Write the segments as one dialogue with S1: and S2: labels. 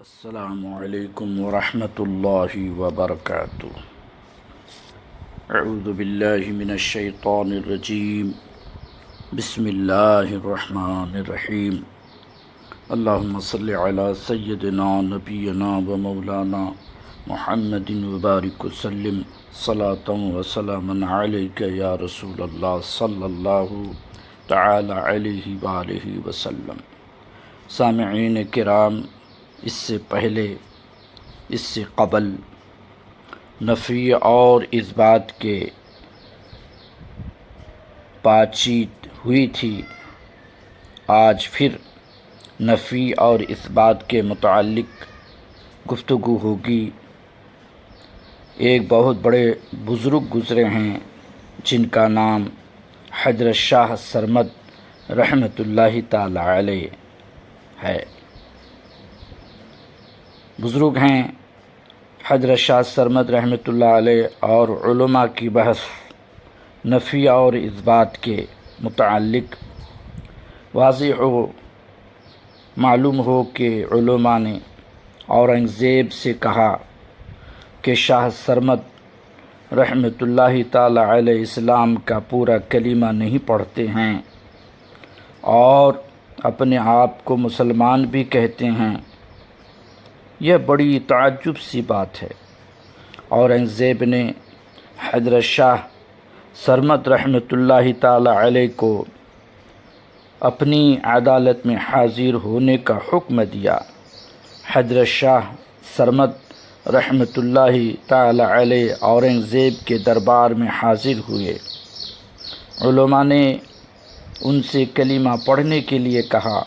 S1: السلام علیکم ورحمۃ اللہ وبرکاتہ۔ اعوذ باللہ من الشیطان الرجیم، بسم اللہ الرحمن الرحیم۔ اللہم صلی علی سیدنا نبینا و مولانا محمد وبارک وسلم صلاۃ و سلاما علیک یا رسول اللہ صلی اللہ تعالی علیہ وآلہ وسلم۔ سامعین کرام، اس سے پہلے، اس سے قبل نفی اور اثبات کے بات چیت ہوئی تھی۔ آج پھر نفی اور اثبات کے متعلق گفتگو ہوگی۔ ایک بہت بڑے بزرگ گزرے ہیں جن کا نام حضرت شاہ سرمد رحمۃ اللہ تعالی علیہ ہے۔ بزرگ ہیں حضرت شاہ سرمد رحمۃ اللہ علیہ، اور علماء کی بحث نفی اور اثبات کے متعلق واضح ہو، معلوم ہو کہ علماء نے اورنگزیب سے کہا کہ شاہ سرمد رحمۃ اللہ تعالی علیہ اسلام کا پورا کلمہ نہیں پڑھتے ہیں اور اپنے آپ کو مسلمان بھی کہتے ہیں۔ یہ بڑی تعجب سی بات ہے۔ اورنگزیب نے حضرت شاہ سرمد رحمۃ اللہ تعالی علیہ کو اپنی عدالت میں حاضر ہونے کا حکم دیا۔ حضرت شاہ سرمد رحمۃ اللہ تعالی علیہ اورنگزیب کے دربار میں حاضر ہوئے۔ علماء نے ان سے کلمہ پڑھنے کے لیے کہا۔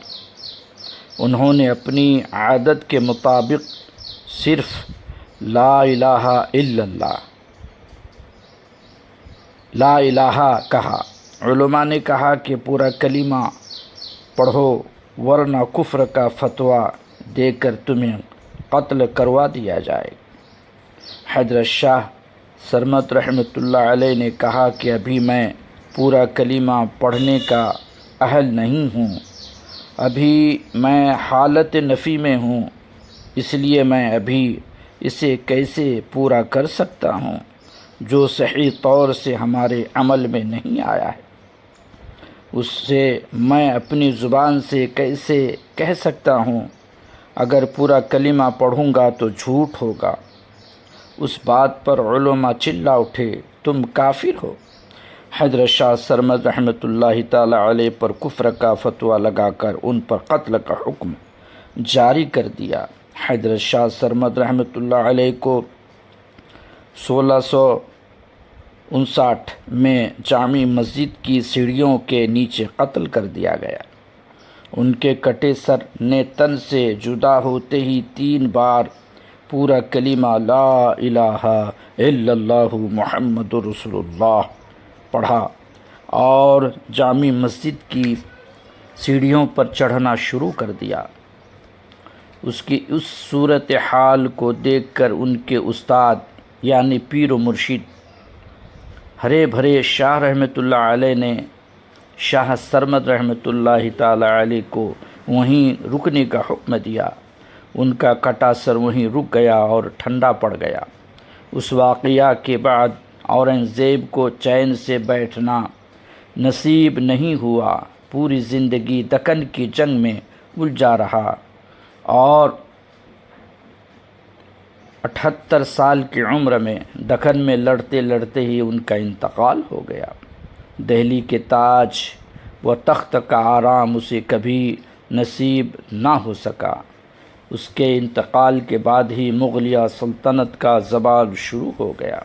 S1: انہوں نے اپنی عادت کے مطابق صرف لا الہ الا اللہ، لا الہ کہا۔ علماء نے کہا کہ پورا کلمہ پڑھو ورنہ کفر کا فتویٰ دے کر تمہیں قتل کروا دیا جائے۔ حضرت شاہ سرمد رحمۃ اللہ علیہ نے کہا کہ ابھی میں پورا کلمہ پڑھنے کا اہل نہیں ہوں، ابھی میں حالت نفی میں ہوں، اس لیے میں ابھی اسے کیسے پورا کر سکتا ہوں جو صحیح طور سے ہمارے عمل میں نہیں آیا ہے۔ اس سے میں اپنی زبان سے کیسے کہہ سکتا ہوں؟ اگر پورا کلمہ پڑھوں گا تو جھوٹ ہوگا۔ اس بات پر علماء چلا اٹھے، تم کافر ہو۔ حضرت شاہ سرمد رحمۃ اللہ تعالی علیہ پر کفر کا فتویٰ لگا کر ان پر قتل کا حکم جاری کر دیا۔ حضرت شاہ سرمد رحمۃ اللہ علیہ کو 1659 میں جامع مسجد کی سیڑھیوں کے نیچے قتل کر دیا گیا۔ ان کے کٹے سر نے تن سے جدا ہوتے ہی 3 بار پورا کلمہ لا الہ الا اللہ محمد رسول اللہ پڑھا اور جامع مسجد کی سیڑھیوں پر چڑھنا شروع کر دیا۔ اس کی اس صورتحال کو دیکھ کر ان کے استاد یعنی پیر و مرشد ہرے بھرے شاہ رحمۃ اللہ علیہ نے شاہ سرمد رحمۃ اللہ تعالی علیہ کو وہیں رکنے کا حکم دیا۔ ان کا کٹا سر وہیں رک گیا اور ٹھنڈا پڑ گیا۔ اس واقعہ کے بعد اورنگزیب کو چین سے بیٹھنا نصیب نہیں ہوا، پوری زندگی دکن کی جنگ میں الجھا رہا اور 78 سال کی عمر میں دکن میں لڑتے لڑتے ہی ان کا انتقال ہو گیا۔ دہلی کے تاج و تخت کا آرام اسے کبھی نصیب نہ ہو سکا۔ اس کے انتقال کے بعد ہی مغلیہ سلطنت کا زوال شروع ہو گیا۔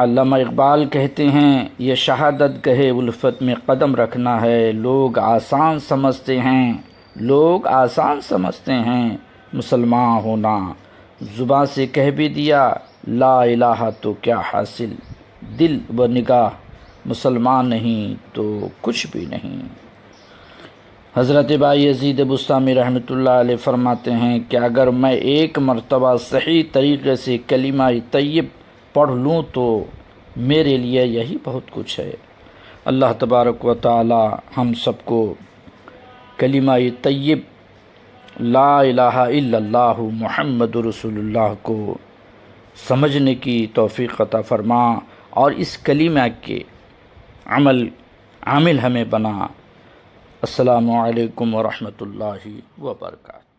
S1: علامہ اقبال کہتے ہیں، یہ شہادت گاہ الفت میں قدم رکھنا ہے۔ لوگ آسان سمجھتے ہیں، لوگ آسان سمجھتے ہیں مسلمان ہونا۔ زباں سے کہہ بھی دیا لا الہ تو کیا حاصل، دل و نگاہ مسلمان نہیں تو کچھ بھی نہیں۔ حضرت بایزید بسطامی رحمۃ اللہ علیہ فرماتے ہیں کہ اگر میں ایک مرتبہ صحیح طریقے سے کلمہ طیب پڑھ لوں تو میرے لیے یہی بہت کچھ ہے۔ اللہ تبارک و تعالی ہم سب کو کلمہ طیب لا الہ الا اللہ محمد رسول اللہ کو سمجھنے کی توفیق عطا فرما، اور اس کلمہ کے عامل ہمیں بنا۔ السلام علیکم ورحمۃ اللہ وبرکاتہ۔